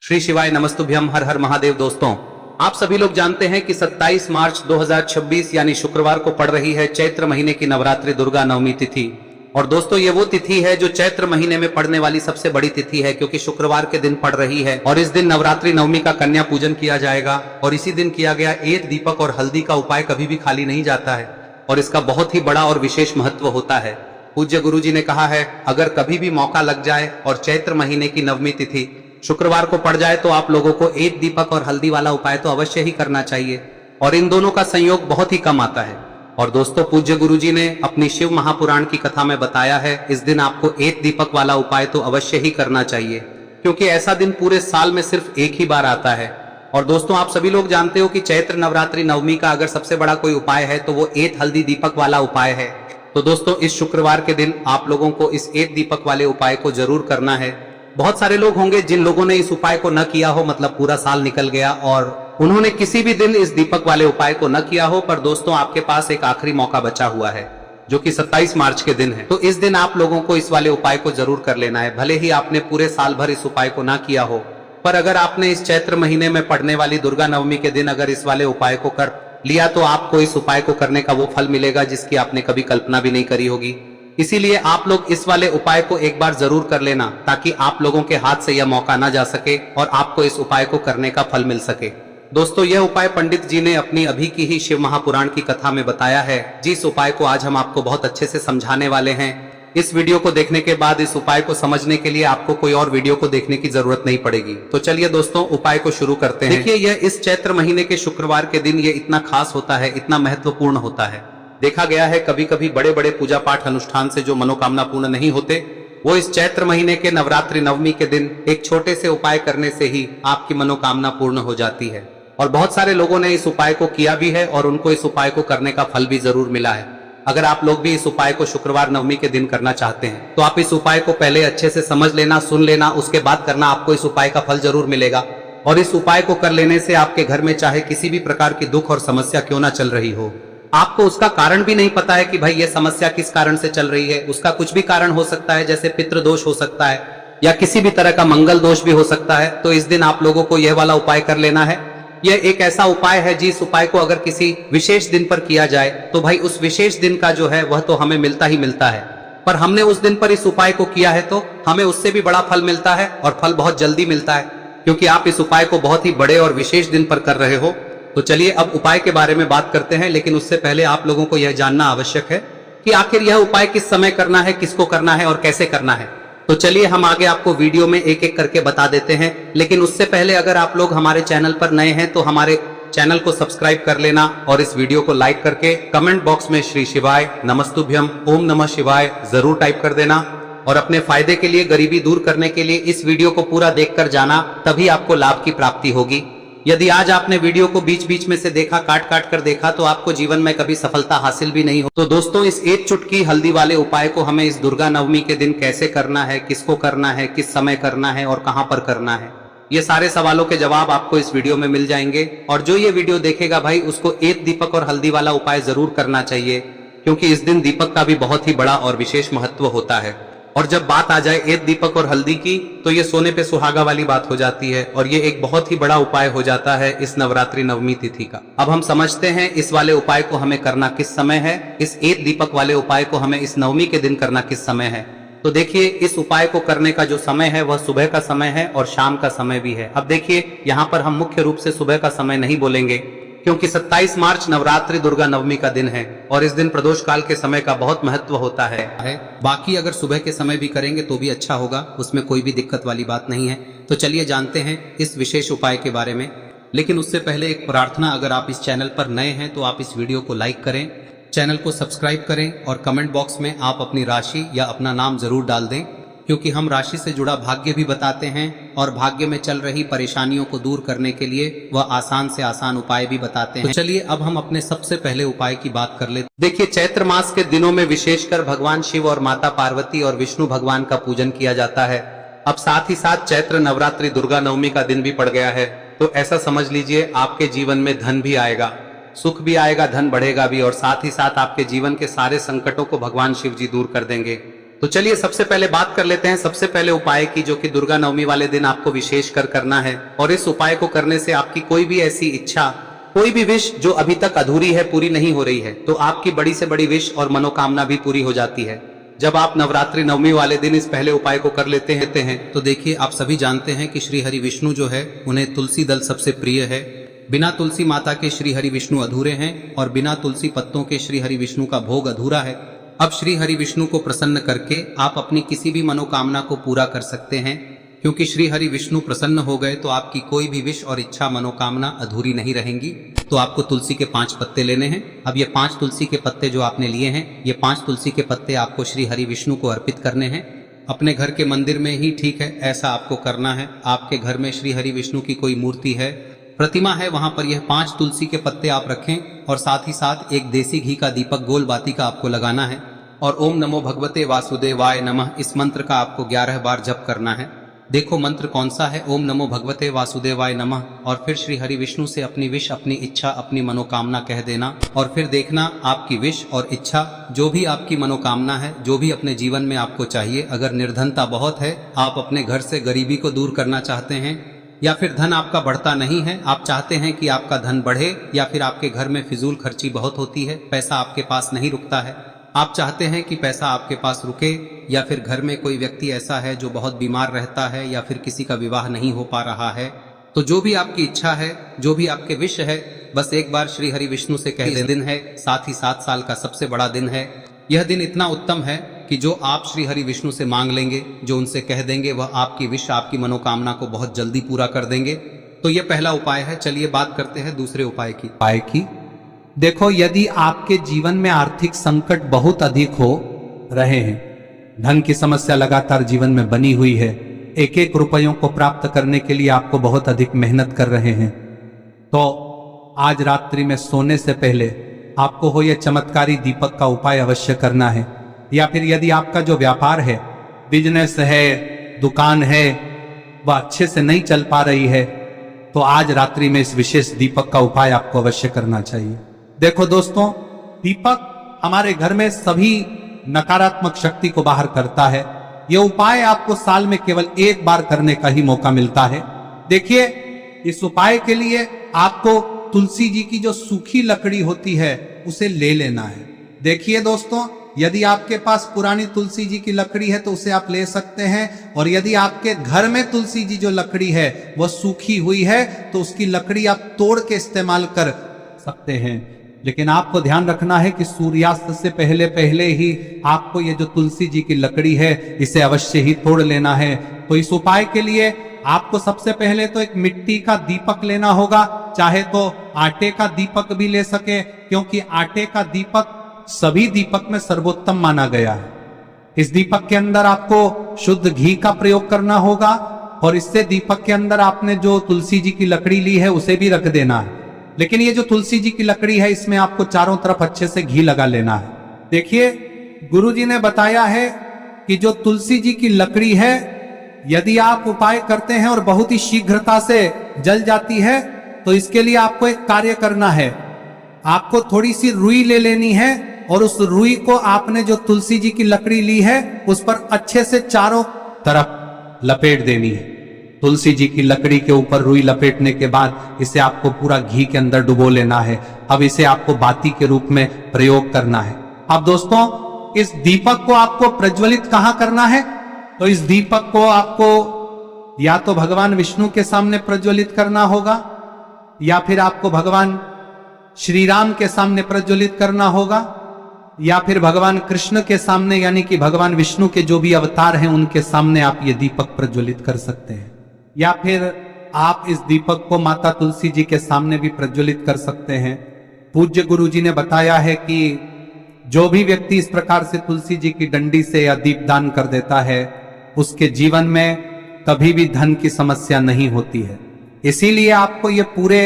श्री शिवाय नमस्तुभ्यम हर हर महादेव। दोस्तों, आप सभी लोग जानते हैं कि 27 मार्च 2026 यानी शुक्रवार को पड़ रही है चैत्र महीने की नवरात्रि दुर्गा नवमी तिथि। और दोस्तों, ये वो तिथि है जो चैत्र महीने में पड़ने वाली सबसे बड़ी तिथि है, क्योंकि शुक्रवार के दिन पड़ रही है। और इस दिन नवरात्रि नवमी का कन्या पूजन किया जाएगा और इसी दिन किया गया एक दीपक और हल्दी का उपाय कभी भी खाली नहीं जाता है और इसका बहुत ही बड़ा और विशेष महत्व होता है। पूज्य गुरु जी ने कहा है, अगर कभी भी मौका लग जाए और चैत्र महीने की नवमी तिथि शुक्रवार को पड़ जाए तो आप लोगों को एक दीपक और हल्दी वाला उपाय तो अवश्य ही करना चाहिए। और इन दोनों का संयोग बहुत ही कम आता है। और दोस्तों, पूज्य गुरु जी ने अपनी शिव महापुराण की कथा में बताया है, इस दिन आपको एक दीपक वाला उपाय तो अवश्य ही करना चाहिए, क्योंकि ऐसा दिन पूरे साल में सिर्फ एक ही बार आता है। और दोस्तों, आप सभी लोग जानते हो कि चैत्र नवरात्रि नवमी का अगर सबसे बड़ा कोई उपाय है तो वो एक हल्दी दीपक वाला उपाय है। तो दोस्तों, इस शुक्रवार के दिन आप लोगों को इस एक दीपक वाले उपाय को जरूर करना है। बहुत सारे लोग होंगे जिन लोगों ने इस उपाय को न किया हो, मतलब पूरा साल निकल गया और उन्होंने किसी भी दिन इस दीपक वाले उपाय को न किया हो। पर दोस्तों, आपके पास एक आखिरी मौका बचा हुआ है जो कि 27 मार्च के दिन है। तो इस दिन आप लोगों को इस वाले उपाय को जरूर कर लेना है, भले ही आपने पूरे साल भर इस उपाय को ना किया हो। पर अगर आपने इस चैत्र महीने में पड़ने वाली दुर्गा नवमी के दिन अगर इस वाले उपाय को कर लिया तो आपको इस उपाय को करने का वो फल मिलेगा जिसकी आपने कभी कल्पना भी नहीं करी होगी। इसीलिए आप लोग इस वाले उपाय को एक बार जरूर कर लेना, ताकि आप लोगों के हाथ से यह मौका ना जा सके और आपको इस उपाय को करने का फल मिल सके। दोस्तों, यह उपाय पंडित जी ने अपनी अभी की ही शिव महापुराण की कथा में बताया है, जिस उपाय को आज हम आपको बहुत अच्छे से समझाने वाले हैं। इस वीडियो को देखने के बाद इस उपाय को समझने के लिए आपको कोई और वीडियो को देखने की जरूरत नहीं पड़ेगी। तो चलिए दोस्तों, उपाय को शुरू करते हैं। देखिए, यह इस चैत्र महीने के शुक्रवार के दिन ये इतना खास होता है, इतना महत्वपूर्ण होता है। देखा गया है कभी कभी बड़े बड़े पूजा पाठ अनुष्ठान से जो मनोकामना पूर्ण नहीं होते, वो इस चैत्र महीने के नवरात्रि नवमी के दिन एक छोटे से उपाय करने से ही आपकी मनोकामना पूर्ण हो जाती है। और बहुत सारे लोगों ने इस उपाय को किया भी है और उनको इस उपाय को करने का फल भी जरूर मिला है। अगर आप लोग भी इस उपाय को शुक्रवार नवमी के दिन करना चाहते हैं तो आप इस उपाय को पहले अच्छे से समझ लेना, सुन लेना, उसके बाद करना। आपको इस उपाय का फल जरूर मिलेगा। और इस उपाय को कर लेने से आपके घर में चाहे किसी भी प्रकार की दुख और समस्या क्यों ना चल रही हो, आपको उसका कारण भी नहीं पता है कि भाई ये समस्या किस कारण से चल रही है। उसका कुछ भी कारण हो सकता है, जैसे पितृ दोष हो सकता है या किसी भी तरह का मंगल दोष भी हो सकता है। तो इस दिन आप लोगों को यह वाला उपाय कर लेना है। यह एक ऐसा उपाय है जिस उपाय को अगर किसी विशेष दिन पर किया जाए तो भाई उस विशेष दिन का जो है वह तो हमें मिलता ही मिलता है। पर हमने उस दिन पर इस उपाय को किया है तो हमें उससे भी बड़ा फल मिलता है और फल बहुत जल्दी मिलता है, क्योंकि आप इस उपाय को बहुत ही बड़े और विशेष दिन पर कर रहे हो। तो चलिए अब उपाय के बारे में बात करते हैं, लेकिन उससे पहले आप लोगों को यह जानना आवश्यक है कि आखिर यह उपाय किस समय करना है, किसको करना है और कैसे करना है। तो चलिए हम आगे आपको वीडियो में एक एक करके बता देते हैं। लेकिन उससे पहले अगर आप लोग हमारे चैनल पर नए हैं तो हमारे चैनल को सब्सक्राइब कर लेना और इस वीडियो को लाइक करके कमेंट बॉक्स में श्री शिवाय नमस्तुभ्यम ओम नमः शिवाय जरूर टाइप कर देना। और अपने फायदे के लिए, गरीबी दूर करने के लिए इस वीडियो को पूरा देखकर जाना, तभी आपको लाभ की प्राप्ति होगी। यदि आज आपने वीडियो को बीच बीच में से देखा, काट काट कर देखा, तो आपको जीवन में कभी सफलता हासिल भी नहीं हो। तो दोस्तों, इस एक चुटकी हल्दी वाले उपाय को हमें इस दुर्गा नवमी के दिन कैसे करना है, किसको करना है, किस समय करना है और कहां पर करना है, ये सारे सवालों के जवाब आपको इस वीडियो में मिल जाएंगे। और जो ये वीडियो देखेगा भाई, उसको एक दीपक और हल्दी वाला उपाय जरूर करना चाहिए, क्योंकि इस दिन दीपक का भी बहुत ही बड़ा और विशेष महत्व होता है। और जब बात आ जाए एक दीपक और हल्दी की, तो ये सोने पे सुहागा वाली बात हो जाती है और ये एक बहुत ही बड़ा उपाय हो जाता है इस नवरात्रि नवमी तिथि का। अब हम समझते हैं इस वाले उपाय को हमें करना किस समय है, इस एक दीपक वाले उपाय को हमें इस नवमी के दिन करना किस समय है। तो देखिए, इस उपाय को करने का जो समय है वह सुबह का समय है और शाम का समय भी है। अब देखिए, यहाँ पर हम मुख्य रूप से सुबह का समय नहीं बोलेंगे, क्योंकि 27 मार्च नवरात्रि दुर्गा नवमी का दिन है और इस दिन प्रदोष काल के समय का बहुत महत्व होता है। बाकी अगर सुबह के समय भी करेंगे तो भी अच्छा होगा, उसमें कोई भी दिक्कत वाली बात नहीं है। तो चलिए जानते हैं इस विशेष उपाय के बारे में। लेकिन उससे पहले एक प्रार्थना, अगर आप इस चैनल पर नए हैं तो आप इस वीडियो को लाइक करें, चैनल को सब्सक्राइब करें और कमेंट बॉक्स में आप अपनी राशि या अपना नाम जरूर डाल दें, क्योंकि हम राशि से जुड़ा भाग्य भी बताते हैं और भाग्य में चल रही परेशानियों को दूर करने के लिए वह आसान से आसान उपाय भी बताते हैं। तो चलिए अब हम अपने सबसे पहले उपाय की बात कर लेते। देखिए, चैत्र मास के दिनों में विशेषकर भगवान शिव और माता पार्वती और विष्णु भगवान का पूजन किया जाता है। अब साथ ही साथ चैत्र नवरात्रि दुर्गा नवमी का दिन भी पड़ गया है, तो ऐसा समझ लीजिए आपके जीवन में धन भी आएगा, सुख भी आएगा, धन बढ़ेगा भी, और साथ ही साथ आपके जीवन के सारे संकटों को भगवान शिव जी दूर कर देंगे। तो चलिए सबसे पहले बात कर लेते हैं सबसे पहले उपाय की, जो कि दुर्गा नवमी वाले दिन आपको विशेष कर करना है। और इस उपाय को करने से आपकी कोई भी ऐसी इच्छा, कोई भी विश जो अभी तक अधूरी है, पूरी नहीं हो रही है, तो आपकी बड़ी से बड़ी विश और मनोकामना भी पूरी हो जाती है जब आप नवरात्रि नवमी वाले दिन इस पहले उपाय को कर लेते हैं। तो देखिए, आप सभी जानते हैं कि श्री हरि विष्णु जो है, उन्हें तुलसी दल सबसे प्रिय है। बिना तुलसी माता के श्री हरि विष्णु अधूरे हैं और बिना तुलसी पत्तों के श्री हरि विष्णु का भोग अधूरा है। अब श्री हरि विष्णु को प्रसन्न करके आप अपनी किसी भी मनोकामना को पूरा कर सकते हैं, क्योंकि श्री हरि विष्णु प्रसन्न हो गए तो आपकी कोई भी विश और इच्छा मनोकामना अधूरी नहीं रहेंगी। तो आपको तुलसी के 5 पत्ते लेने हैं। अब ये 5 तुलसी के पत्ते जो आपने लिए हैं, ये 5 तुलसी के पत्ते आपको श्री हरि विष्णु को अर्पित करने हैं। अपने घर के मंदिर में ही ठीक है, ऐसा आपको करना है। आपके घर में श्री हरि विष्णु की कोई मूर्ति है, प्रतिमा है, वहां पर यह 5 तुलसी के पत्ते आप रखें और साथ ही साथ एक देसी घी का दीपक गोल बाती का आपको लगाना है। और ओम नमो भगवते वासुदेवाय नमः इस मंत्र का आपको 11 बार जप करना है। देखो मंत्र कौन सा है, ओम नमो भगवते वासुदेवाय नमः, और फिर श्री हरि विष्णु से अपनी विश, अपनी इच्छा, अपनी मनोकामना कह देना। और फिर देखना आपकी विश और इच्छा, जो भी आपकी मनोकामना है, जो भी अपने जीवन में आपको चाहिए। अगर निर्धनता बहुत है, आप अपने घर से गरीबी को दूर करना चाहते हैं, या फिर धन आपका बढ़ता नहीं है, आप चाहते हैं कि आपका धन बढ़े, या फिर आपके घर में फिजूल खर्ची बहुत होती है, पैसा आपके पास नहीं रुकता है, आप चाहते हैं कि पैसा आपके पास रुके, या फिर घर में कोई व्यक्ति ऐसा है जो बहुत बीमार रहता है, या फिर किसी का विवाह नहीं हो पा रहा है, तो जो भी आपकी इच्छा है, जो भी आपके विश है, बस एक बार श्री हरि विष्णु से कह दें। दिन है, साथ ही 7 साल का सबसे बड़ा दिन है। यह दिन इतना उत्तम है कि जो आप श्री हरि विष्णु से मांग लेंगे, जो उनसे कह देंगे, वह आपकी विश, आपकी मनोकामना को बहुत जल्दी पूरा कर देंगे। तो यह पहला उपाय है। चलिए बात करते हैं दूसरे उपाय की। देखो, यदि आपके जीवन में आर्थिक संकट बहुत अधिक हो रहे हैं, धन की समस्या लगातार जीवन में बनी हुई है, एक एक रुपयों को प्राप्त करने के लिए आपको बहुत अधिक मेहनत कर रहे हैं, तो आज रात्रि में सोने से पहले आपको हो यह चमत्कारी दीपक का उपाय अवश्य करना है। या फिर यदि आपका जो व्यापार है, बिजनेस है, दुकान है, वह अच्छे से नहीं चल पा रही है, तो आज रात्रि में इस विशेष दीपक का उपाय आपको अवश्य करना चाहिए। देखो दोस्तों, दीपक हमारे घर में सभी नकारात्मक शक्ति को बाहर करता है। यह उपाय आपको साल में केवल 1 बार करने का ही मौका मिलता है। देखिए, इस उपाय के लिए आपको तुलसी जी की जो सूखी लकड़ी होती है उसे ले लेना है। देखिए दोस्तों, यदि आपके पास पुरानी तुलसी जी की लकड़ी है तो उसे आप ले सकते हैं, और यदि आपके घर में तुलसी जी जो लकड़ी है वह सूखी हुई है तो उसकी लकड़ी आप तोड़ के इस्तेमाल कर सकते हैं। लेकिन आपको ध्यान रखना है कि सूर्यास्त से पहले पहले ही आपको ये जो तुलसी जी की लकड़ी है इसे अवश्य ही तोड़ लेना है। तो इस उपाय के लिए आपको सबसे पहले तो एक मिट्टी का दीपक लेना होगा, चाहे तो आटे का दीपक भी ले सके, क्योंकि आटे का दीपक सभी दीपक में सर्वोत्तम माना गया है। इस दीपक के अंदर आपको शुद्ध घी का प्रयोग करना होगा, और इससे दीपक के अंदर आपने जो तुलसी जी की लकड़ी ली है उसे भी रख देना है। लेकिन ये जो तुलसी जी की लकड़ी है, इसमें आपको चारों तरफ अच्छे से घी लगा लेना है। देखिए, गुरुजी ने बताया है कि जो तुलसी जी की लकड़ी है, यदि आप उपाय करते हैं और बहुत ही शीघ्रता से जल जाती है, तो इसके लिए आपको एक कार्य करना है। आपको थोड़ी सी रुई ले लेनी है, और उस रुई को आपने जो तुलसी जी की लकड़ी ली है उस पर अच्छे से चारों तरफ लपेट देनी है। तुलसी जी की लकड़ी के ऊपर रुई लपेटने के बाद इसे आपको पूरा घी के अंदर डुबो लेना है। अब इसे आपको बाती के रूप में प्रयोग करना है। अब दोस्तों, इस दीपक को आपको प्रज्वलित कहां करना है? तो इस दीपक को आपको या तो भगवान विष्णु के सामने प्रज्वलित करना होगा, या फिर आपको भगवान श्री राम के सामने प्रज्वलित करना होगा, या फिर भगवान कृष्ण के सामने, यानी कि भगवान विष्णु के जो भी अवतार हैं उनके सामने आप ये दीपक प्रज्वलित कर सकते हैं। या फिर आप इस दीपक को माता तुलसी जी के सामने भी प्रज्वलित कर सकते हैं। पूज्य गुरु जी ने बताया है कि जो भी व्यक्ति इस प्रकार से तुलसी जी की डंडी से या दीपदान कर देता है, उसके जीवन में कभी भी धन की समस्या नहीं होती है। इसीलिए आपको ये पूरे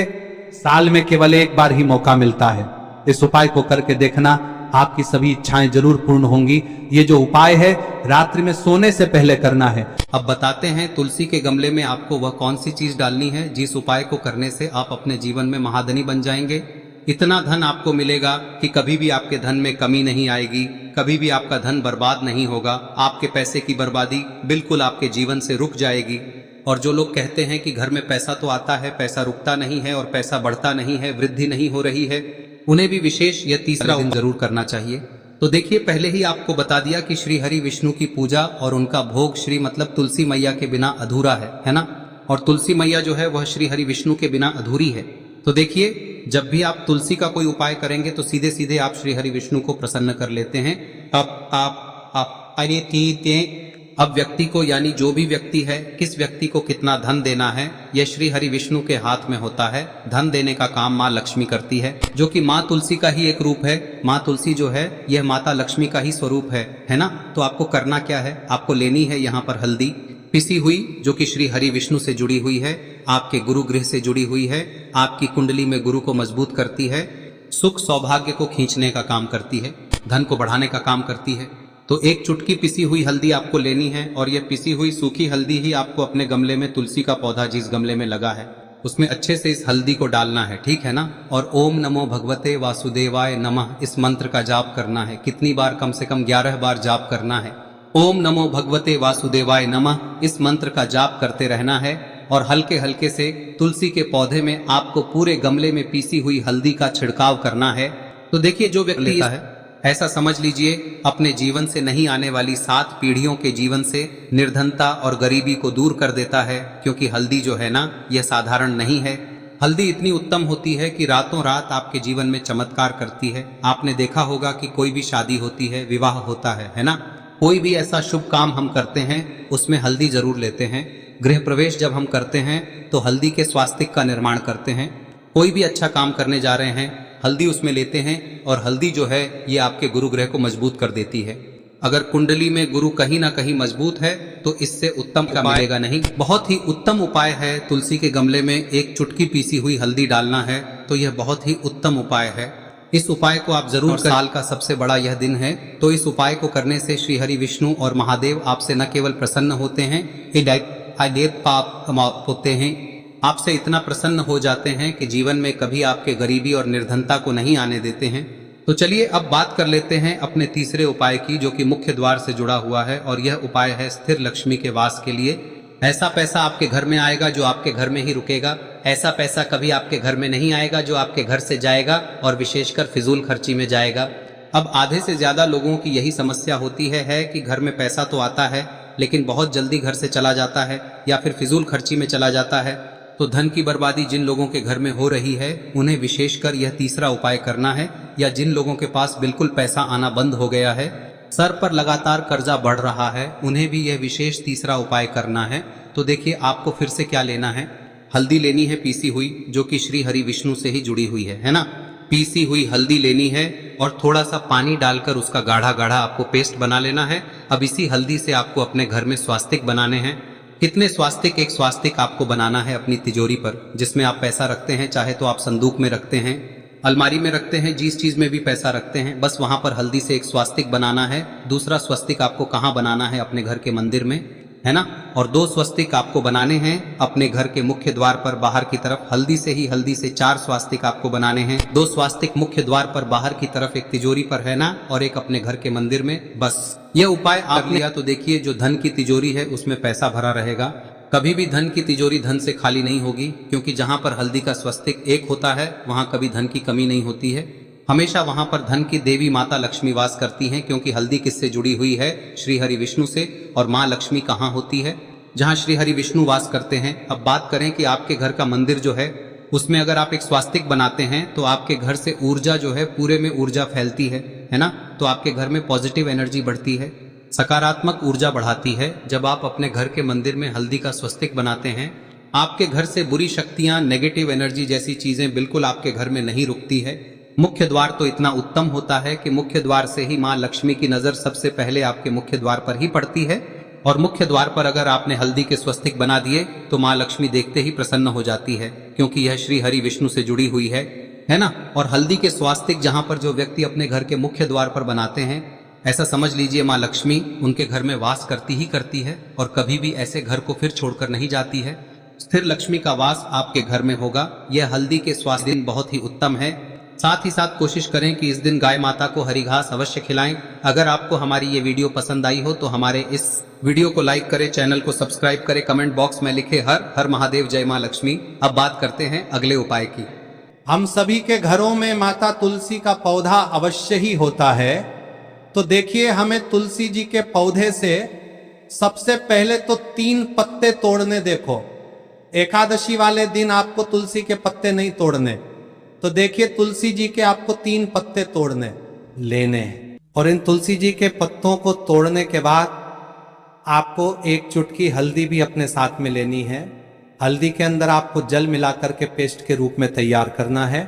साल में केवल 1 बार ही मौका मिलता है। इस उपाय को करके देखना, आपकी सभी इच्छाएं जरूर पूर्ण होंगी। ये जो उपाय है रात्रि में सोने से पहले करना है। अब बताते हैं तुलसी के गमले में आपको वह कौन सी चीज डालनी है जिस उपाय को करने से आप अपने जीवन में महाधनी बन जाएंगे। इतना धन आपको मिलेगा कि कभी भी आपके धन में कमी नहीं आएगी। कभी भी आपका धन बर्बाद नहीं होगा। आपके पैसे की बर्बादी बिल्कुल आपके जीवन से रुक जाएगी। और जो लोग कहते हैं कि घर में पैसा तो आता है, पैसा रुकता नहीं है और पैसा बढ़ता नहीं है, वृद्धि नहीं हो रही है, उन्हें भी विशेष यह तीसरा दिन जरूर करना चाहिए। तो देखिए, पहले ही आपको बता दिया कि श्री हरि विष्णु की पूजा और उनका भोग श्री मतलब तुलसी मैया के बिना अधूरा है ना। और तुलसी मैया जो है वह श्री हरि विष्णु के बिना अधूरी है। तो देखिए, जब भी आप तुलसी का कोई उपाय करेंगे तो सीधे सीधे आप श्री हरि विष्णु को प्रसन्न कर लेते हैं। अब व्यक्ति को, यानी जो भी व्यक्ति है, किस व्यक्ति को कितना धन देना है, यह श्री हरि विष्णु के हाथ में होता है। धन देने का काम माँ लक्ष्मी करती है, जो कि माँ तुलसी का ही एक रूप है। माँ तुलसी जो है यह माता लक्ष्मी का ही स्वरूप है ना। तो आपको करना क्या है, आपको लेनी है यहाँ पर हल्दी पिसी हुई, जो कि श्री हरि विष्णु से जुड़ी हुई है, आपके गुरु गृह से जुड़ी हुई है, आपकी कुंडली में गुरु को मजबूत करती है, सुख सौभाग्य को खींचने का काम करती है, धन को बढ़ाने का काम करती है। तो एक चुटकी पिसी हुई हल्दी आपको लेनी है और यह पिसी हुई सूखी हल्दी ही आपको अपने गमले में, तुलसी का पौधा जिस गमले में लगा है उसमें अच्छे से इस हल्दी को डालना है, ठीक है ना। और ओम नमो भगवते वासुदेवाय नमः इस मंत्र का जाप करना है। कितनी बार? कम से कम 11 बार जाप करना है। ओम नमो भगवते वासुदेवाय नमः इस मंत्र का जाप करते रहना है। और हल्के हल्के से तुलसी के पौधे में आपको पूरे गमले में पीसी हुई हल्दी का छिड़काव करना है। तो देखिए, जो व्यक्ति लेता है, ऐसा समझ लीजिए अपने जीवन से नहीं आने वाली 7 पीढ़ियों के जीवन से निर्धनता और गरीबी को दूर कर देता है। क्योंकि हल्दी जो है ना, यह साधारण नहीं है। हल्दी इतनी उत्तम होती है कि रातों रात आपके जीवन में चमत्कार करती है। आपने देखा होगा कि कोई भी शादी होती है, विवाह होता है ना, कोई भी ऐसा शुभ काम हम करते हैं उसमें हल्दी जरूर लेते हैं। गृह प्रवेश जब हम करते हैं तो हल्दी के स्वास्तिक का निर्माण करते हैं। कोई भी अच्छा काम करने जा रहे हैं, हल्दी उसमें लेते हैं। और हल्दी जो है ये आपके गुरु ग्रह को मजबूत कर देती है। अगर कुंडली में गुरु कहीं ना कहीं मजबूत है तो इससे उत्तम का मिलेगा नहीं। बहुत ही उत्तम उपाय है, तुलसी के गमले में एक चुटकी पीसी हुई हल्दी डालना है। तो यह बहुत ही उत्तम उपाय है। इस उपाय को आप जरूर करें। साल का सबसे बड़ा यह दिन है, तो इस उपाय को करने से श्री हरि विष्णु और महादेव आपसे न केवल प्रसन्न होते हैं, होते हैं, आपसे इतना प्रसन्न हो जाते हैं कि जीवन में कभी आपके गरीबी और निर्धनता को नहीं आने देते हैं। तो चलिए अब बात कर लेते हैं अपने तीसरे उपाय की, जो कि मुख्य द्वार से जुड़ा हुआ है। और यह उपाय है स्थिर लक्ष्मी के वास के लिए। ऐसा पैसा आपके घर में आएगा जो आपके घर में ही रुकेगा। ऐसा पैसा कभी आपके घर में नहीं आएगा जो आपके घर से जाएगा और विशेषकर फिजूल खर्ची में जाएगा। अब आधे से ज्यादा लोगों की यही समस्या होती है कि घर में पैसा तो आता है लेकिन बहुत जल्दी घर से चला जाता है या फिर फिजूल खर्ची में चला जाता है। तो धन की बर्बादी जिन लोगों के घर में हो रही है उन्हें विशेषकर यह तीसरा उपाय करना है। या जिन लोगों के पास बिल्कुल पैसा आना बंद हो गया है, सर पर लगातार कर्जा बढ़ रहा है, उन्हें भी यह विशेष तीसरा उपाय करना है। तो देखिए, आपको फिर से क्या लेना है, हल्दी लेनी है पीसी हुई, जो कि श्री हरि विष्णु से ही जुड़ी हुई है ना। पीसी हुई हल्दी लेनी है और थोड़ा सा पानी डालकर उसका गाढ़ा गाढ़ा आपको पेस्ट बना लेना है। अब इसी हल्दी से आपको अपने घर में स्वास्तिक बनाने हैं। कितने स्वास्तिक? एक स्वास्तिक आपको बनाना है अपनी तिजोरी पर, जिसमें आप पैसा रखते हैं। चाहे तो आप संदूक में रखते हैं, अलमारी में रखते हैं, जिस चीज में भी पैसा रखते हैं, बस वहां पर हल्दी से एक स्वास्तिक बनाना है। दूसरा स्वस्तिक आपको कहाँ बनाना है? अपने घर के मंदिर में, है ना। और 2 स्वस्तिक आपको बनाने हैं अपने घर के मुख्य द्वार पर बाहर की तरफ। हल्दी से 4 स्वास्तिक आपको बनाने हैं। 2 स्वास्तिक मुख्य द्वार पर बाहर की तरफ, एक तिजोरी पर, है ना, और एक अपने घर के मंदिर में। बस यह उपाय आप लिया तो देखिए, जो धन की तिजोरी है उसमें पैसा भरा रहेगा। कभी भी धन की तिजोरी धन से खाली नहीं होगी, क्योंकि जहां पर हल्दी का स्वस्तिक एक होता है वहां कभी धन की कमी नहीं होती है। हमेशा वहां पर धन की देवी माता लक्ष्मी वास करती हैं, क्योंकि हल्दी किससे जुड़ी हुई है? श्री हरि विष्णु से। और माँ लक्ष्मी कहाँ होती है? जहाँ श्री हरि विष्णु वास करते हैं। अब बात करें कि आपके घर का मंदिर जो है उसमें अगर आप एक स्वास्तिक बनाते हैं तो आपके घर से ऊर्जा जो है, पूरे में ऊर्जा फैलती है ना। तो आपके घर में पॉजिटिव एनर्जी बढ़ती है, सकारात्मक ऊर्जा बढ़ाती है। जब आप अपने घर के मंदिर में हल्दी का स्वस्तिक बनाते हैं, आपके घर से बुरी शक्तियां, नेगेटिव एनर्जी जैसी चीजें बिल्कुल आपके घर में नहीं रुकती है। मुख्य द्वार तो इतना उत्तम होता है कि मुख्य द्वार से ही माँ लक्ष्मी की नजर सबसे पहले आपके मुख्य द्वार पर ही पड़ती है। और मुख्य द्वार पर अगर आपने हल्दी के स्वस्तिक बना दिए तो माँ लक्ष्मी देखते ही प्रसन्न हो जाती है, क्योंकि यह श्री हरि विष्णु से जुड़ी हुई है ना। और हल्दी के स्वास्तिक जहां पर जो व्यक्ति अपने घर के मुख्य द्वार पर बनाते हैं, ऐसा समझ लीजिए माँ लक्ष्मी उनके घर में वास करती ही करती है और कभी भी ऐसे घर को फिर छोड़कर नहीं जाती है। स्थिर लक्ष्मी का वास आपके घर में होगा। यह हल्दी के स्वास्थ्य दिन बहुत ही उत्तम है। साथ ही साथ कोशिश करें कि इस दिन गाय माता को हरी घास अवश्य खिलाएं। अगर आपको हमारी ये वीडियो पसंद आई हो तो हमारे इस वीडियो को लाइक करें, चैनल को सब्सक्राइब करें, कमेंट बॉक्स में लिखे हर हर महादेव, जय मां लक्ष्मी। अब बात करते हैं अगले उपाय की। हम सभी के घरों में माता तुलसी का पौधा अवश्य ही होता है। तो देखिए, हमें तुलसी जी के पौधे से सबसे पहले तो 3 पत्ते तोड़ने। देखो, एकादशी वाले दिन आपको तुलसी के पत्ते नहीं तोड़ने। तो देखिए, तुलसी जी के आपको 3 पत्ते तोड़ने लेने हैं। और इन तुलसी जी के पत्तों को तोड़ने के बाद आपको 1 चुटकी हल्दी भी अपने साथ में लेनी है। हल्दी के अंदर आपको जल मिलाकर के पेस्ट के रूप में तैयार करना है।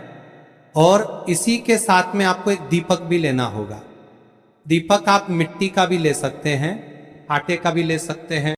और इसी के साथ में आपको एक दीपक भी लेना होगा। दीपक आप मिट्टी का भी ले सकते हैं, आटे का भी ले सकते हैं।